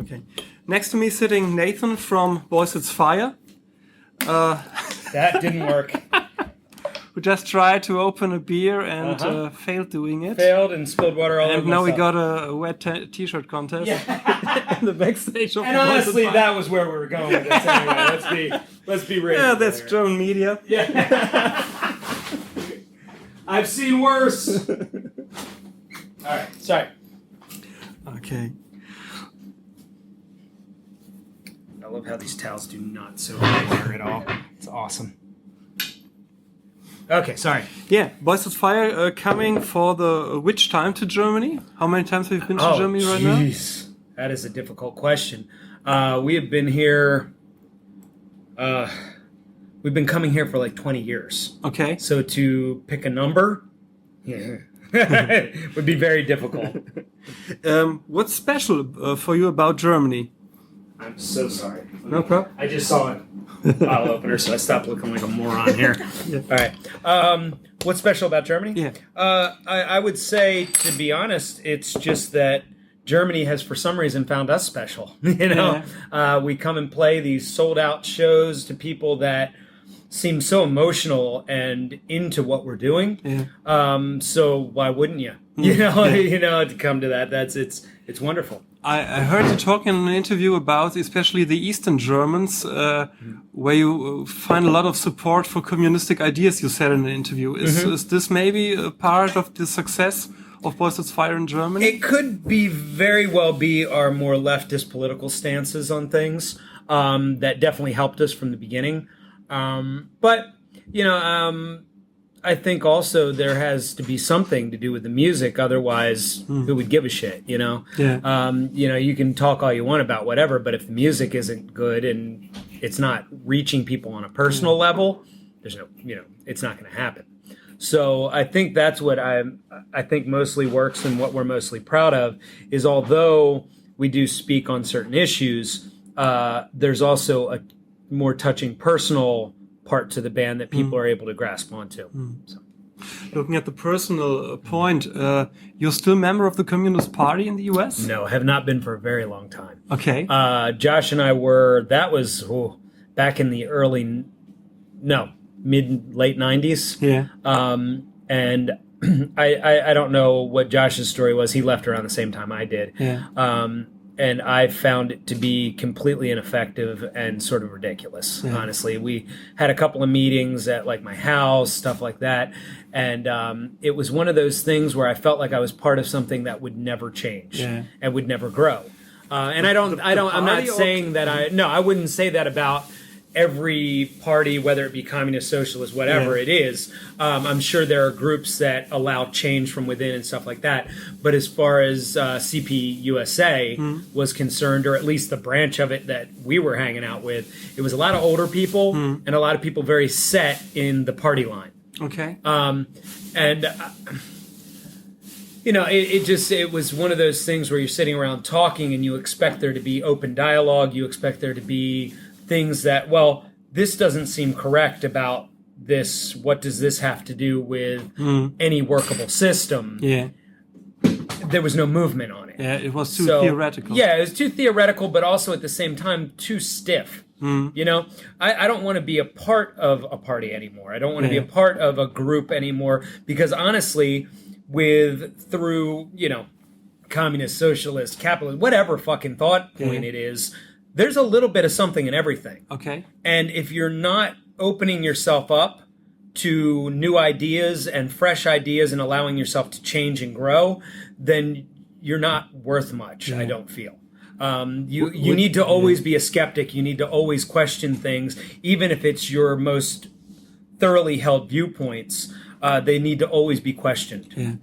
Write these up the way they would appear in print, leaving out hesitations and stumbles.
Okay. Next to me sitting Nathan from boysetsfire. That didn't work. Who just tried to open a beer and failed doing it. Failed and spilled water all over And now we myself. got a wet t-shirt contest in the backstage of And honestly, that was where we were going with this anyway. Let's be real. Yeah, that's German media. Yeah. I've seen worse. All right, sorry. Okay. I love how these towels do not soak in here at all. It's awesome. Okay, sorry. Yeah, boysetsfire coming for the which time to Germany? How many times have you been to Germany right now? Jeez, that is a difficult question. We have been here. We've been coming here for like 20 years. Okay. So to pick a number, would be very difficult. What's special for you about Germany? I'm so sorry. No problem. I just saw a bottle opener, so I stopped looking like a moron here. Yeah. All right. What's special about Germany? Yeah. I would say, to be honest, it's just that Germany has, for some reason, found us special. We come and play these sold-out shows to people that seem so emotional and into what we're doing. Yeah. So why wouldn't you? To come to that, it's wonderful. I heard you talk in an interview about especially the Eastern Germans, where you find a lot of support for communistic ideas, you said in the interview. Is this maybe a part of the success of boysetsfire in Germany? It could very well be our more leftist political stances on things that definitely helped us from the beginning. But I think also there has to be something to do with the music. Otherwise, who would give a shit, Yeah. You can talk all you want about whatever, but if the music isn't good and it's not reaching people on a personal level, there's no, it's not going to happen. So I think that's what I think mostly works, and what we're mostly proud of is, although we do speak on certain issues, there's also a more touching personal part to the band that people are able to grasp onto. So. Looking at the personal point, you're still a member of the Communist Party in the US? No, have not been for a very long time. Okay. Josh and I that was back in the late 90s. Yeah. And I don't know what Josh's story was. He left around the same time I did. Yeah. And I found it to be completely ineffective and sort of ridiculous, honestly. We had a couple of meetings at like my house, stuff like that. And it was one of those things where I felt like I was part of something that would never change and would never grow. And I'm not saying that I wouldn't say that about every party, whether it be communist, socialist, whatever it is. I'm sure there are groups that allow change from within and stuff like that. But as far as CPUSA was concerned, or at least the branch of it that we were hanging out with, it was a lot of older people and a lot of people very set in the party line. Okay. It was one of those things where you're sitting around talking and you expect there to be open dialogue. You expect there to be things that, well, this doesn't seem correct about this. What does this have to do with any workable system? Yeah. There was no movement on it. Yeah, it was too theoretical. Yeah, it was too theoretical, but also at the same time too stiff. I don't want to be a part of a party anymore. I don't want to be a part of a group anymore, because honestly, through communist, socialist, capitalist, whatever fucking thought point it is, there's a little bit of something in everything. Okay. And if you're not opening yourself up to new ideas and fresh ideas and allowing yourself to change and grow, then you're not worth much, I don't feel. You need to always be a skeptic. You need to always question things, even if it's your most thoroughly held viewpoints. They need to always be questioned. Yeah.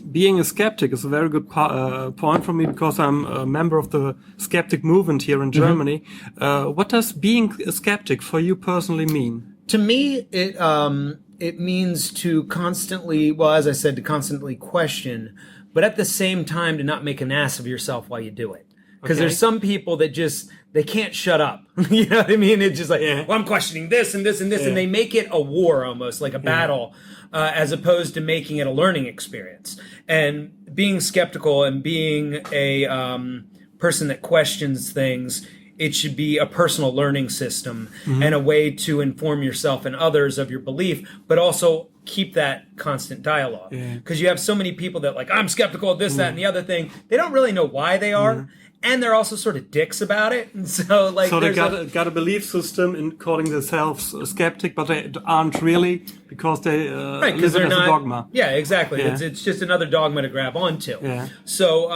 Being a skeptic is a very good point for me, because I'm a member of the skeptic movement here in Germany. What does being a skeptic for you personally mean? To me, it means to constantly, as I said, to constantly question, but at the same time to not make an ass of yourself while you do it. Because there's some people that they can't shut up. You know what I mean? It's just like, well, I'm questioning this and this and this, and they make it a war almost, like a battle, as opposed to making it a learning experience. And being skeptical and being a person that questions things. It should be a personal learning system and a way to inform yourself and others of your belief, but also keep that constant dialogue. Because you have so many people that like, I'm skeptical of this, that, and the other thing. They don't really know why they are. And they're also sort of dicks about it. And so like, so they got a belief system in calling themselves a skeptic, but they aren't really, because they live it as a dogma. Yeah, exactly. Yeah. It's just another dogma to grab onto. Yeah. So,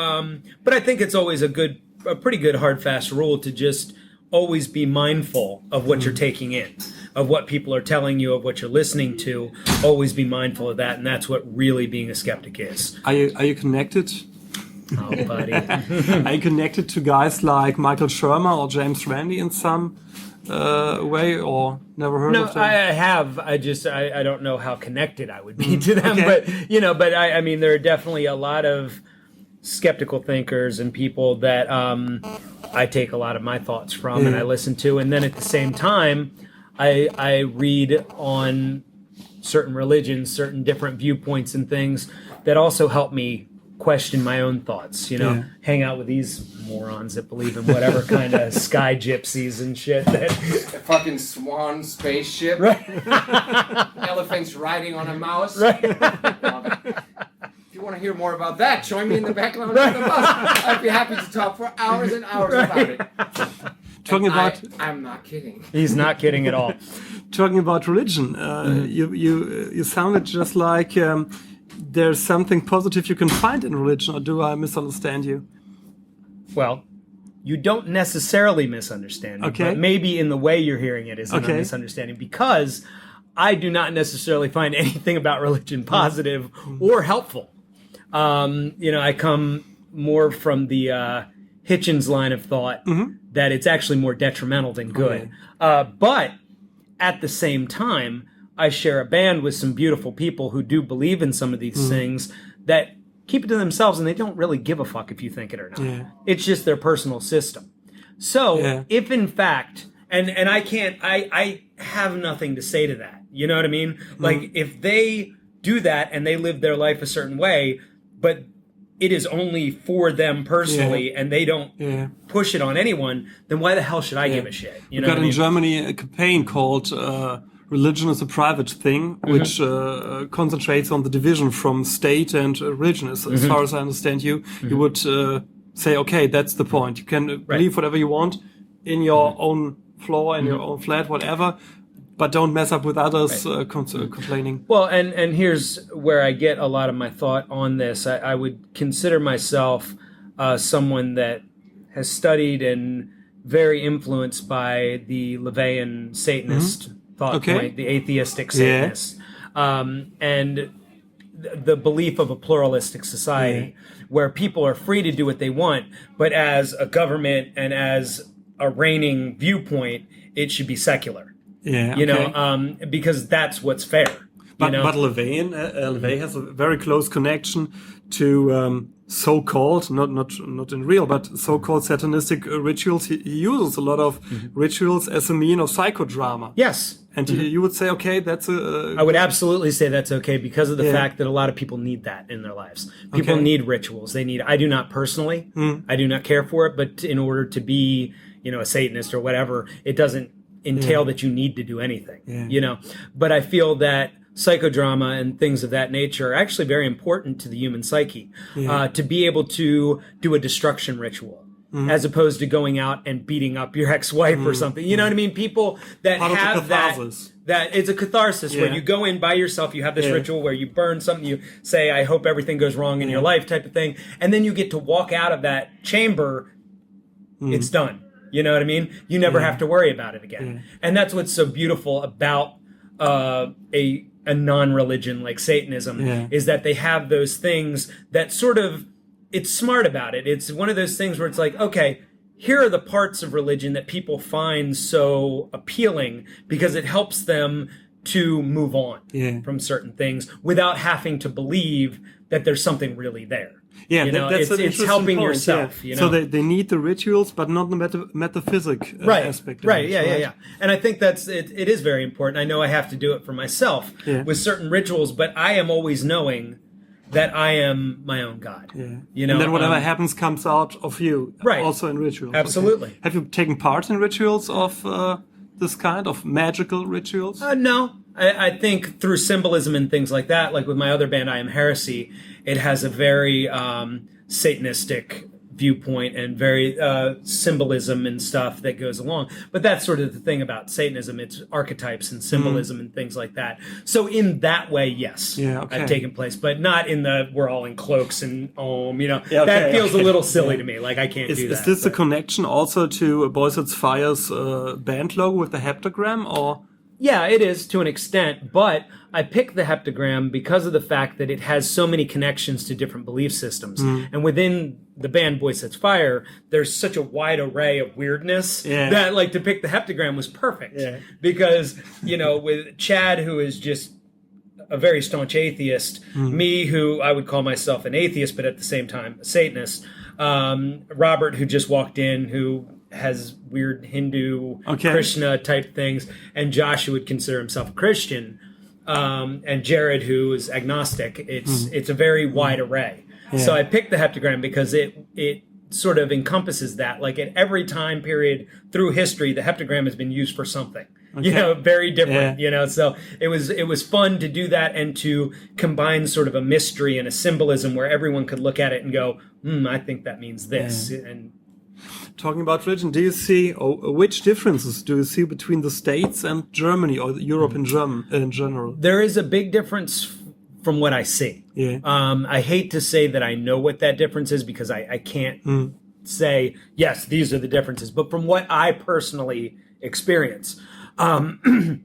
but I think it's always a pretty good hard fast rule to just always be mindful of what you're taking in, of what people are telling you, of what you're listening to. Always be mindful of that, and that's what really being a skeptic is. Are you connected? Oh, buddy. Are you connected to guys like Michael Shermer or James Randi in some way, or never heard of them? No, I have. I don't know how connected I would be to them, but I mean, there are definitely a lot of skeptical thinkers and people that I take a lot of my thoughts from and I listen to, and then at the same time I read on certain religions, certain different viewpoints and things that also help me question my own thoughts, hang out with these morons that believe in whatever kind of sky gypsies and shit that a fucking swan spaceship, right? Elephants riding on a mouse, right? If you want to hear more about that, join me in the back lounge of the bus. I'd be happy to talk for hours and hours about it. Talking about, I'm not kidding. He's not kidding at all. Talking about religion, you sounded just like there's something positive you can find in religion, or do I misunderstand you? Well, you don't necessarily misunderstand me, but maybe in the way you're hearing it is a misunderstanding, because I do not necessarily find anything about religion positive or helpful. I come more from the Hitchens line of thought that it's actually more detrimental than good. But at the same time, I share a band with some beautiful people who do believe in some of these things that keep it to themselves, and they don't really give a fuck if you think it or not. Yeah. It's just their personal system. So if in fact, and I have nothing to say to that. You know what I mean? Like, if they do that and they live their life a certain way, but it is only for them personally and they don't push it on anyone, then why the hell should I give a shit? You know, got in Germany a campaign called Religion is a Private Thing, which concentrates on the division from state and religion. As far as I understand you, you would say, okay, that's the point. You can believe whatever you want in your own floor, in your own flat, whatever, but don't mess up with others complaining. Well, and here's where I get a lot of my thought on this. I would consider myself someone that has studied and very influenced by the LaVeyan Satanist thought point, the atheistic Satanist, and the belief of a pluralistic society where people are free to do what they want, but as a government and as a reigning viewpoint, it should be secular. Yeah, you know, because that's what's fair. But LaVeyan has a very close connection to so-called, not in real, but so-called satanistic rituals. He uses a lot of rituals as a mean of psychodrama. Yes. And you would say, okay, that's a... I would absolutely say that's okay because of the fact that a lot of people need that in their lives. People need rituals. I do not personally. I do not care for it, but in order to be, a Satanist or whatever, it doesn't entail that you need to do anything, But I feel that psychodrama and things of that nature are actually very important to the human psyche, to be able to do a destruction ritual, as opposed to going out and beating up your ex-wife or something. You know what I mean? People that have that it's a catharsis where you go in by yourself, you have this ritual where you burn something, you say, I hope everything goes wrong in your life type of thing. And then you get to walk out of that chamber. It's done. You know what I mean? You never have to worry about it again. And that's what's so beautiful about a non-religion like Satanism is that they have those things that sort of, it's smart about it. It's one of those things where it's like, okay, here are the parts of religion that people find so appealing because it helps them to move on from certain things without having to believe that there's something really there. Yeah, that's it's helping point, yourself. So they need the rituals, but not the metaphysic aspect. Right. Yeah. And I think it is very important. I know I have to do it for myself with certain rituals, but I am always knowing that I am my own God. Yeah. You know, and then whatever happens comes out of you. Right. Also in rituals. Absolutely. Okay. Have you taken part in rituals of this kind of magical rituals? No. I think through symbolism and things like that, like with my other band, I Am Heresy, it has a very Satanistic viewpoint and very symbolism and stuff that goes along. But that's sort of the thing about Satanism. It's archetypes and symbolism and things like that. So in that way, yes, I've taken place, but not in the we're all in cloaks and you know, that feels a little silly to me. Like I can't do that. Is this a connection also to boysetsfire's band logo with the heptagram, or? Yeah, it is to an extent, but I picked the heptagram because of the fact that it has so many connections to different belief systems. And within the band Boysetsfire, there's such a wide array of weirdness that like to pick the heptagram was perfect. Because, you know, with Chad, who is just a very staunch atheist, me, who I would call myself an atheist, but at the same time a Satanist, Robert, who just walked in, who has weird Hindu, Krishna type things, and Josh, who would consider himself a Christian, and Jared, who is agnostic. It's a very wide array. So I picked the heptagram because it sort of encompasses that. Like at every time period through history, the heptagram has been used for something. You know, very different. You know, so it was fun to do that and to combine sort of a mystery and a symbolism where everyone could look at it and go, I think that means this. And talking about religion, do you see which differences do you see between the States and Germany or Europe in general? There is a big difference from what I see. I hate to say that I know what that difference is because I can't say, yes, these are the differences. But from what I personally experience, it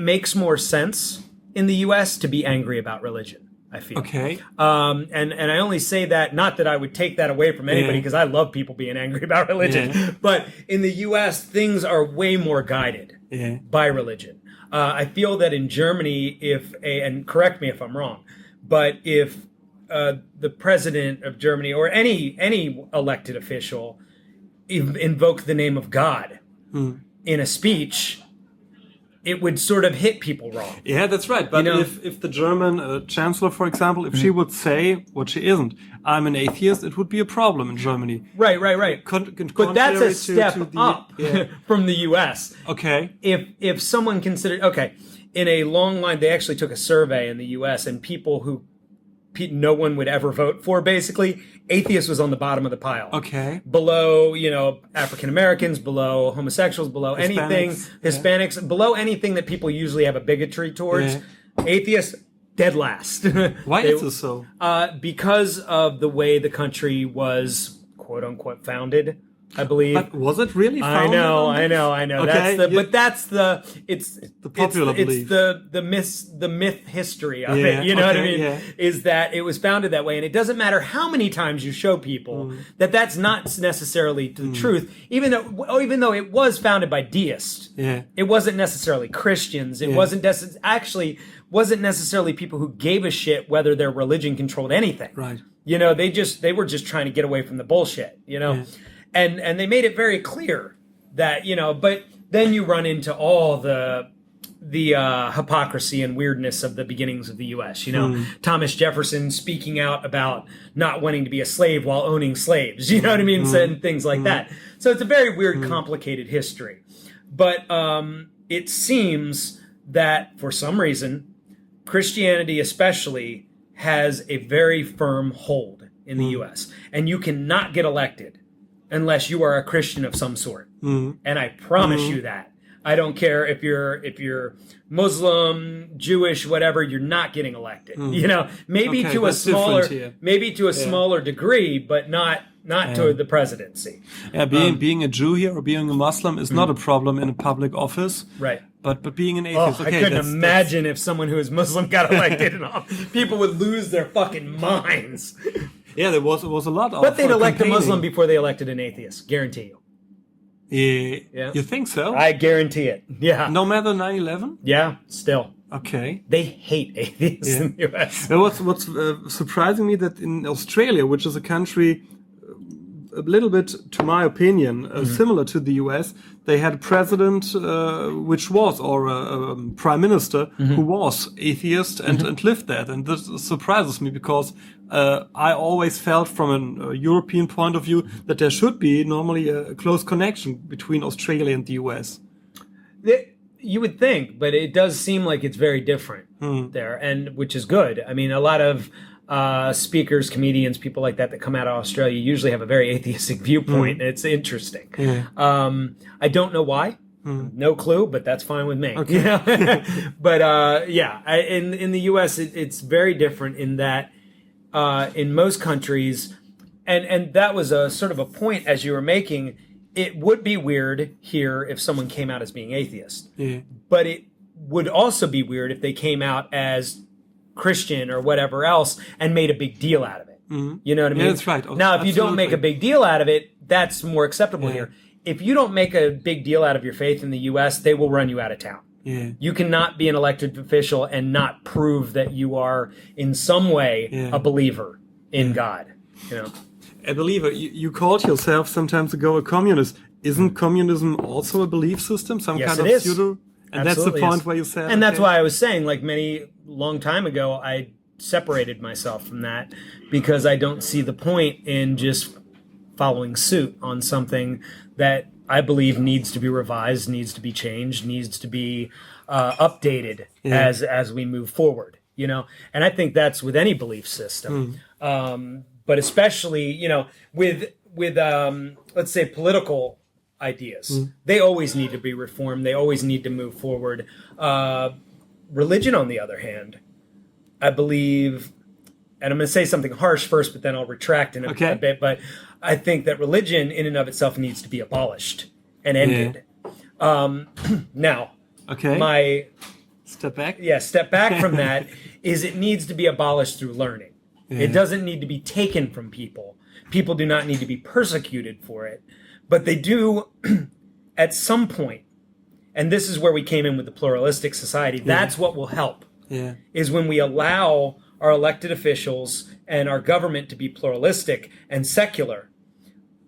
makes more sense in the U.S. to be angry about religion, I feel. Okay. And I only say that, not that I would take that away from anybody, because I love people being angry about religion. But in the U.S., things are way more guided by religion. I feel that in Germany, and correct me if I'm wrong, but if the president of Germany or any elected official invoked the name of God in a speech, it would sort of hit people wrong. Yeah, that's right. But if the German chancellor, for example, if she would say what she isn't, I'm an atheist, it would be a problem in Germany. Right. But that's a step up from the U.S. Okay. If someone considered, in a long line, they actually took a survey in the U.S. and people who no one would ever vote for, basically, atheist was on the bottom of the pile. Okay. Below, African Americans, below homosexuals, below Hispanics, below anything that people usually have a bigotry towards. Atheists, dead last. Why is this so? Because of the way the country was, quote unquote, founded. I believe. But was it really founded? I know. Okay. It's the popular belief. It's the myth history of it. You know what I mean? Is that it was founded that way, and it doesn't matter how many times you show people that that's not necessarily the truth. Even though it was founded by deists, it wasn't necessarily Christians. It wasn't necessarily people who gave a shit whether their religion controlled anything. Right. They were just trying to get away from the bullshit. And they made it very clear that, but then you run into all the hypocrisy and weirdness of the beginnings of the U.S. Thomas Jefferson speaking out about not wanting to be a slave while owning slaves, you know what I mean? And things like that. So it's a very weird, complicated history. But it seems that for some reason, Christianity especially has a very firm hold in the U.S. And you cannot get elected unless you are a Christian of some sort. And I promise you that. I don't care if you're Muslim, Jewish, whatever, you're not getting elected. Maybe to a smaller degree, but not to the presidency. Yeah, being a Jew here or being a Muslim is not a problem in a public office. Right. But being an atheist, I couldn't imagine if someone who is Muslim got elected and all. People would lose their fucking minds. Yeah, there was a lot of. But they'd elect a Muslim before they elected an atheist. Guarantee you. Yeah. You think so? I guarantee it. Yeah. No matter 9/11? Yeah, still. Okay. They hate atheists in the US. What's surprising me that in Australia, which is a country a little bit, to my opinion, similar to the US. They had a president which was, or a prime minister who was atheist and lived that. And this surprises me because I always felt from a European point of view that there should be normally a close connection between Australia and the US. You would think, but it does seem like it's very different there, and which is good. I mean, a lot of speakers, comedians, people like that come out of Australia usually have a very atheistic viewpoint. It's interesting. I don't know why. No clue, but that's fine with me. Okay. You know? But in the U.S., it's very different in that in most countries, and that was a sort of a point as you were making. It would be weird here if someone came out as being atheist, but it would also be weird if they came out as Christian or whatever else and made a big deal out of it. You know what I mean? Yeah, that's right. Now, if you don't make a big deal out of it, that's more acceptable here. If you don't make a big deal out of your faith in the U.S., they will run you out of town. You cannot be an elected official and not prove that you are in some way a believer in God. You know. A believer. You called yourself some time ago a communist. Isn't communism also a belief system? Some kind of pseudo? And that's the point where you said... And that's why I was saying, like long time ago, I separated myself from that because I don't see the point in just following suit on something that I believe needs to be revised, needs to be changed, needs to be updated as we move forward, you know? And I think that's with any belief system. But especially, you know, with let's say political ideas, they always need to be reformed. They always need to move forward. Religion, on the other hand, I believe, and I'm going to say something harsh first, but then I'll retract in a bit. But I think that religion, in and of itself, needs to be abolished and ended. Now, my step back. Step back from that is it needs to be abolished through learning. It doesn't need to be taken from people. People do not need to be persecuted for it. But they do at some point, and this is where we came in with the pluralistic society, that's what will help, is when we allow our elected officials and our government to be pluralistic and secular,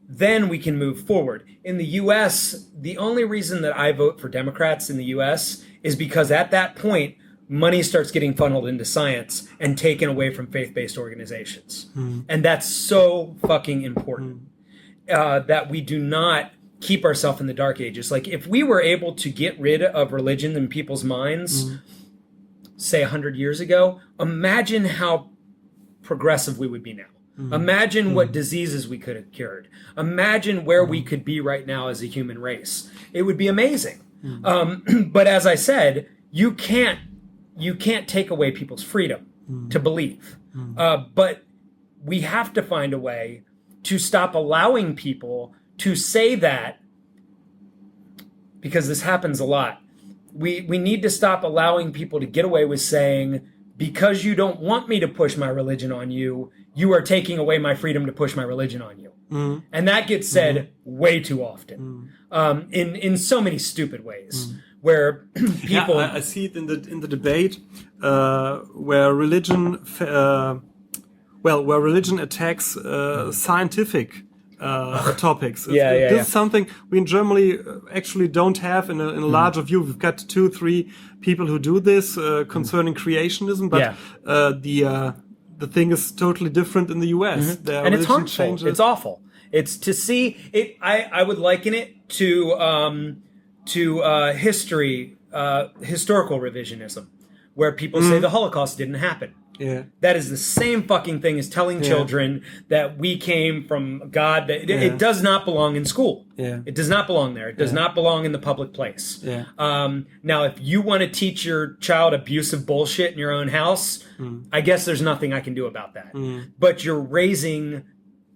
then we can move forward. In the U.S., the only reason that I vote for Democrats in the U.S. is because at that point, money starts getting funneled into science and taken away from faith-based organizations. And that's so fucking important that we do not keep ourselves in the dark ages. Like if we were able to get rid of religion in people's minds, say 100 years ago, imagine how progressive we would be now. Imagine what diseases we could have cured. Imagine where we could be right now as a human race. It would be amazing. But as I said, you can't take away people's freedom to believe. But we have to find a way to stop allowing people to say that, because this happens a lot. We need to stop allowing people to get away with saying, because you don't want me to push my religion on you, you are taking away my freedom to push my religion on you. And that gets said way too often, in so many stupid ways. Where people, I see it in the debate where religion, where religion attacks scientific topics. This is something we in Germany actually don't have in a larger view. We've got 2-3 people who do this concerning creationism, but the thing is totally different in the US. And it's harmful. It's awful. It's to see it. I would liken it to historical revisionism, where people say the Holocaust didn't happen. That is the same fucking thing as telling children that we came from God. That it does not belong in school. It does not belong there. It does not belong in the public place. Now, if you want to teach your child abusive bullshit in your own house, I guess there's nothing I can do about that. But you're raising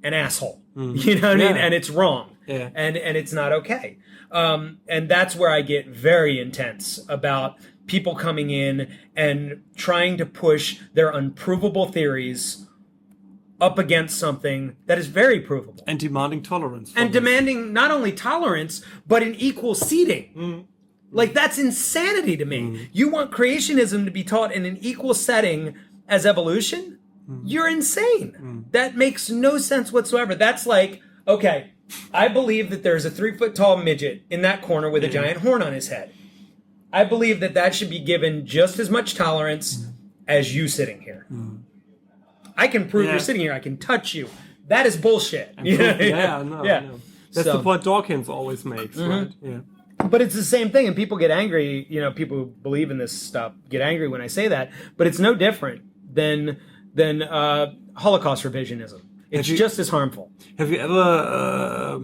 an asshole. You know what I mean? And it's wrong. And it's not okay. And that's where I get very intense about people coming in and trying to push their unprovable theories up against something that is very provable. And demanding tolerance. And demanding not only tolerance, but an equal seating. Like, that's insanity to me. You want creationism to be taught in an equal setting as evolution? You're insane. That makes no sense whatsoever. That's like Okay, I believe that there's a 3-foot-tall midget in that corner with a giant horn on his head. I believe that should be given just as much tolerance as you sitting here. I can prove you're sitting here. I can touch you. That is bullshit. No. That's the point Dawkins always makes, right? Yeah. But it's the same thing, and people get angry. People who believe in this stuff get angry when I say that. But it's no different than Holocaust revisionism. It's just as harmful. Have you ever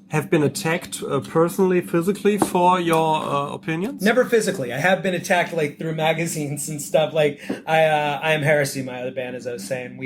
have been attacked personally, physically for your opinions? Never physically. I have been attacked like through magazines and stuff. Like I Am Heresy, my other band, as I was saying.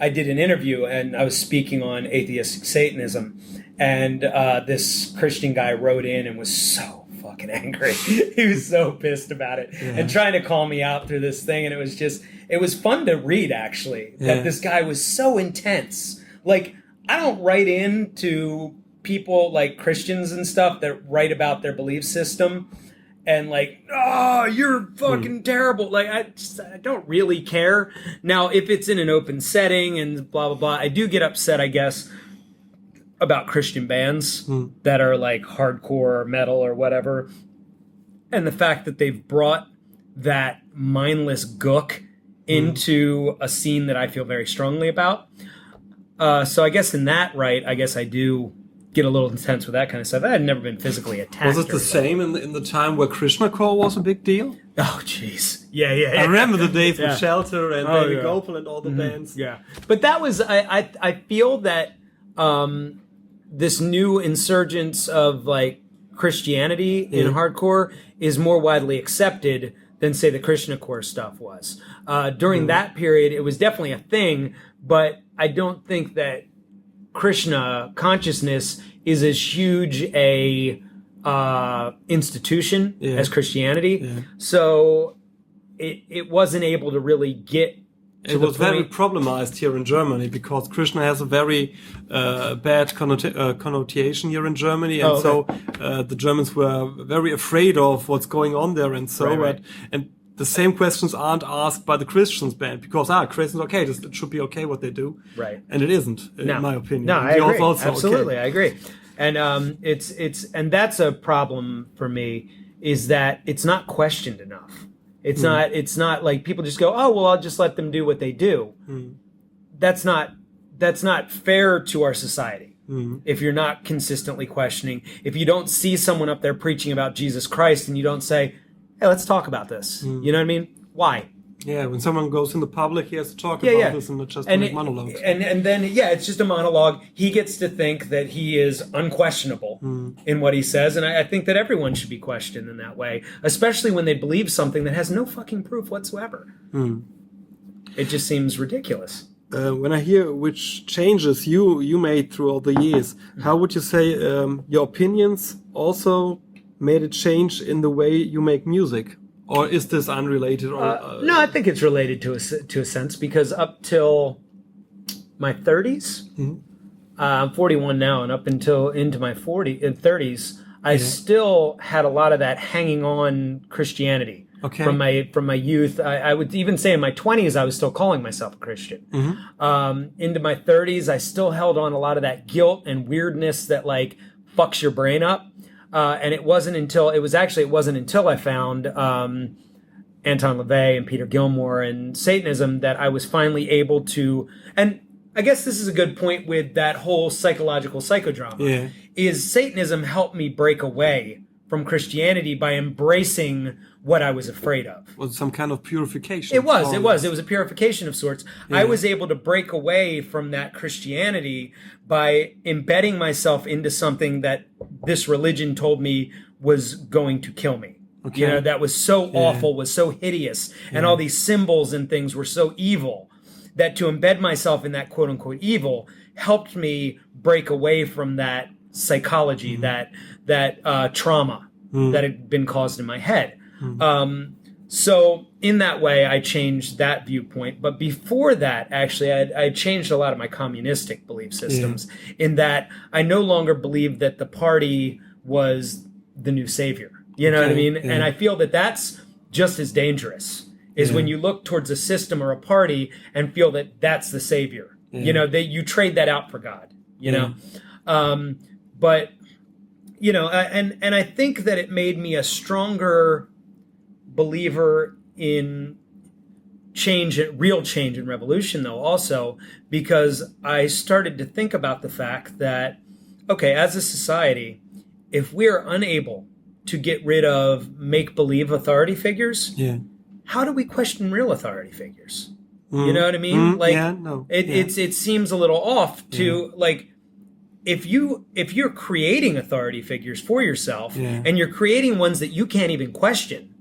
I did an interview and I was speaking on atheistic Satanism, and this Christian guy wrote in and was so fucking angry. He was so pissed about it and trying to call me out through this thing, and it was fun to read, actually, that this guy was so intense. Like, I don't write in to people like Christians and stuff that write about their belief system and like, oh, you're fucking terrible. Like, I don't really care. Now, if it's in an open setting and blah, blah, blah, I do get upset, I guess, about Christian bands that are like hardcore metal or whatever. And the fact that they've brought that mindless gook into a scene that I feel very strongly about. So I guess in that I guess I do get a little intense with that kind of stuff. I had never been physically attacked. Was it the same in the time where Krishna Core was a big deal? Oh, jeez. Yeah. I remember the days with Shelter and Baby Gopal and all the bands. Yeah. But that was, I feel that this new insurgence of like Christianity in hardcore is more widely accepted than, say, the Krishna Core stuff was. During that period, it was definitely a thing, but I don't think that Krishna consciousness is as huge a institution as Christianity. Yeah. So it wasn't able to really get to it was very problematized here in Germany because Krishna has a very bad connotation here in Germany, and so the Germans were very afraid of what's going on there, and so right. And the same questions aren't asked by the Christians band because Christians, okay, it should be okay what they do, right? And it isn't, in my opinion. No, I agree. Absolutely, okay. I agree. And and that's a problem for me, is that it's not questioned enough. It's not like people just go, oh well, I'll just let them do what they do. That's not fair to our society. If you're not consistently questioning, if you don't see someone up there preaching about Jesus Christ and you don't say, hey, let's talk about this. You know what I mean? Why? Yeah, when someone goes in the public, he has to talk about this and not just make monologues. And then, it's just a monologue. He gets to think that he is unquestionable in what he says. And I think that everyone should be questioned in that way, especially when they believe something that has no fucking proof whatsoever. It just seems ridiculous. When I hear which changes you made throughout the years, how would you say your opinions also made a change in the way you make music? Or is this unrelated? Or no, I think it's related to a sense, because up till my 30s, I'm 41 now, and up until into my 30s, I still had a lot of that hanging on Christianity from my youth. I would even say in my 20s, I was still calling myself a Christian. Into my 30s, I still held on a lot of that guilt and weirdness that like fucks your brain up. And it wasn't until I found Anton LaVey and Peter Gilmore and Satanism that I was finally able to, and I guess this is a good point with that whole psychological psychodrama, is Satanism helped me break away from Christianity by embracing what I was afraid of. Was some kind of purification? It was a purification of sorts. I was able to break away from that Christianity by embedding myself into something that this religion told me was going to kill me. You know, that was so awful, was so hideous, and all these symbols and things were so evil, that to embed myself in that quote unquote evil helped me break away from that psychology, that trauma that had been caused in my head. So in that way, I changed that viewpoint. But before that, actually, I changed a lot of my communistic belief systems in that I no longer believed that the party was the new savior. You know what I mean? And I feel that that's just as dangerous, is when you look towards a system or a party and feel that that's the savior. You know, you trade that out for God. you know? But, you know, and I think that it made me a stronger believer in real change and revolution, though, also, because I started to think about the fact that, okay, as a society, if we are unable to get rid of make-believe authority figures, how do we question real authority figures? You know what I mean? It seems a little off to like, if you're creating authority figures for yourself and you're creating ones that you can't even question,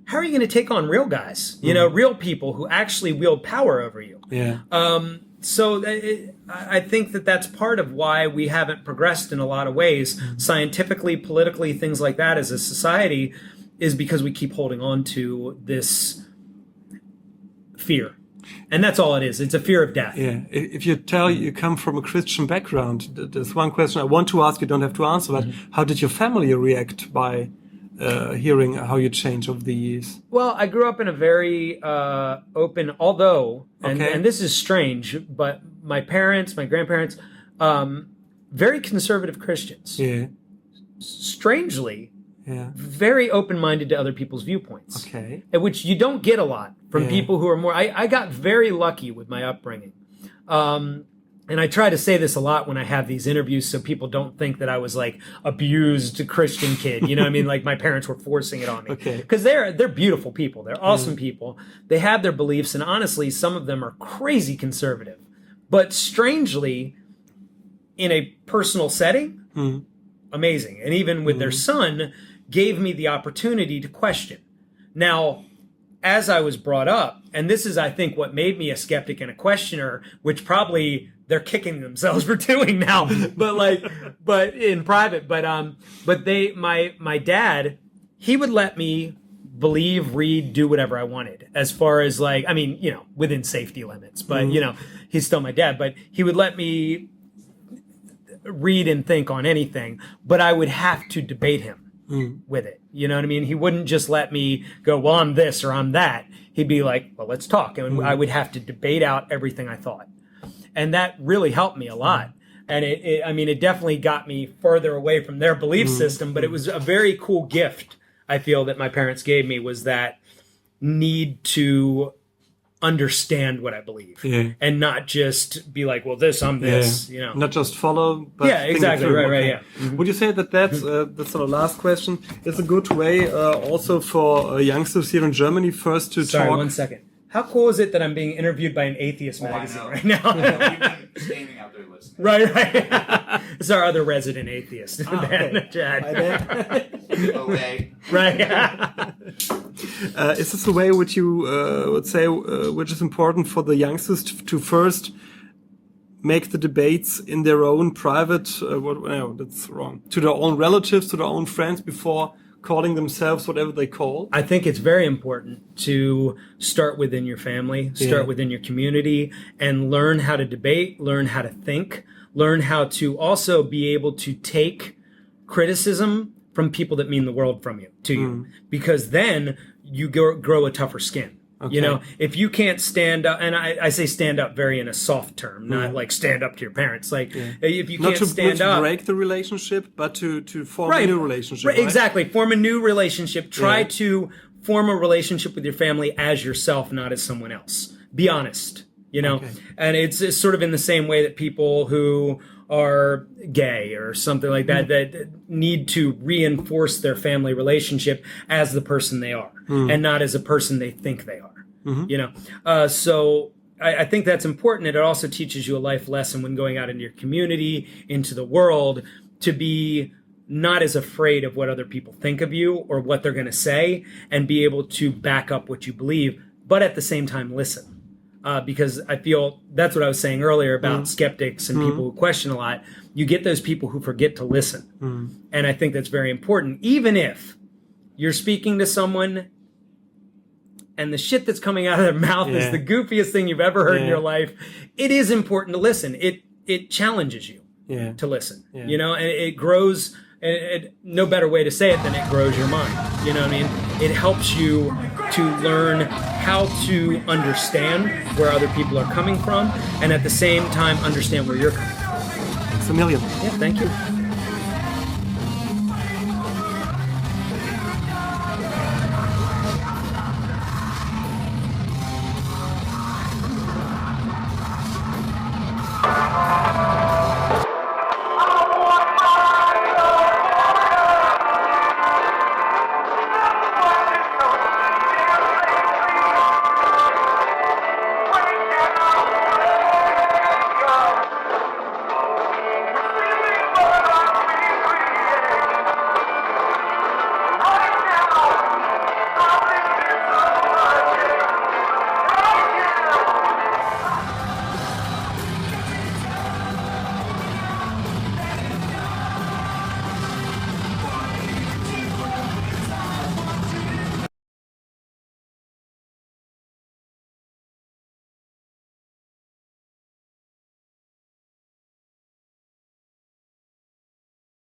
how are you going to take on real guys? You know, real people who actually wield power over you. So I think that that's part of why we haven't progressed in a lot of ways, scientifically, politically, things like that as a society, is because we keep holding on to this fear. And that's all it is. It's a fear of death. Yeah. If you tell you come from a Christian background, there's one question I want to ask, you don't have to answer, but how did your family react by hearing how you change over the years? Well, I grew up in a very open, although, and this is strange, but my parents, my grandparents, very conservative Christians. Yeah. Strangely, very open-minded to other people's viewpoints. Okay. Which you don't get a lot from people who are more... I got very lucky with my upbringing. And I try to say this a lot when I have these interviews so people don't think that I was like abused Christian kid. You know what I mean? Like my parents were forcing it on me. Because they're beautiful people. They're awesome people. They have their beliefs, and honestly, some of them are crazy conservative. But strangely, in a personal setting, amazing. And even with their son, gave me the opportunity to question. Now, as I was brought up, and this is, I think, what made me a skeptic and a questioner, which probably they're kicking themselves for doing now, but in private. But my dad, he would let me believe, read, do whatever I wanted, as far as like, I mean, you know, within safety limits, but you know, he's still my dad, but he would let me read and think on anything, but I would have to debate him with it. You know what I mean? He wouldn't just let me go, well, I'm this or I'm that. He'd be like, well, let's talk. And I would have to debate out everything I thought. And that really helped me a lot. And it definitely got me further away from their belief system, but it was a very cool gift, I feel, that my parents gave me, was that need to understand what I believe and not just be like, well, I'm this, you know. Not just follow, but exactly. Right. Would you say that that's the last question, is a good way also for youngsters here in Germany first to talk? Sorry, 1 second. How cool is it that I'm being interviewed by an atheist magazine right now? We've been standing out there listening. Right. It's our other resident atheist, Chad. Okay. Right. Is this a way which you would say which is important for the youngsters to first make the debates in their own private, no, that's wrong, to their own relatives, to their own friends, before calling themselves whatever they call? I think it's very important to start within your family, start within your community, and learn how to debate, learn how to think, learn how to also be able to take criticism from people that mean the world to you, because then you grow a tougher skin. You know, if you can't stand up, and I say stand up very in a soft term, not like stand up to your parents. Like if you can't stand up, not to break the relationship, but to form a new relationship. Right? Exactly, form a new relationship. Try to form a relationship with your family as yourself, not as someone else. Be honest. You know, and it's sort of in the same way that people who are gay or something like that that need to reinforce their family relationship as the person they are and not as a person they think they are. You know, so I think that's important. And it also teaches you a life lesson when going out into your community, into the world, to be not as afraid of what other people think of you or what they're going to say, and be able to back up what you believe, but at the same time listen. Because I feel that's what I was saying earlier about skeptics and people who question a lot. You get those people who forget to listen. And I think that's very important. Even if you're speaking to someone and the shit that's coming out of their mouth is the goofiest thing you've ever heard in your life, it is important to listen. It challenges you to listen. You know, and it grows. And no better way to say it than it grows your mind. You know what I mean? It helps you to learn how to understand where other people are coming from, and at the same time understand where you're coming from. Thanks a million. Yeah, thank you.